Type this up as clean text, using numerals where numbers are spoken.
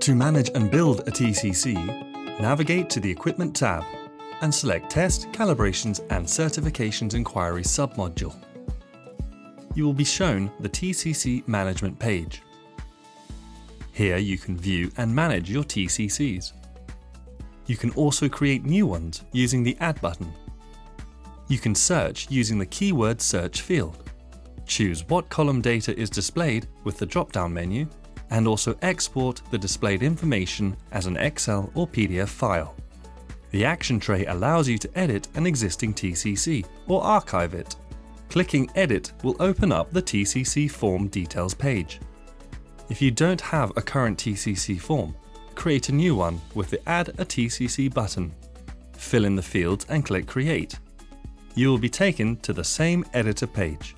To manage and build a TCC, navigate to the Equipment tab and select Test, Calibrations and Certifications Inquiry submodule. You will be shown the TCC Management page. Here you can view and manage your TCCs. You can also create new ones using the Add button. You can search using the keyword search field. Choose what column data is displayed with the drop-down menu, and also export the displayed information as an Excel or PDF file. The action tray allows you to edit an existing TCC or archive it. Clicking Edit will open up the TCC form details page. If you don't have a current TCC form, create a new one with the Add a TCC button. Fill in the fields and click Create. You will be taken to the same editor page.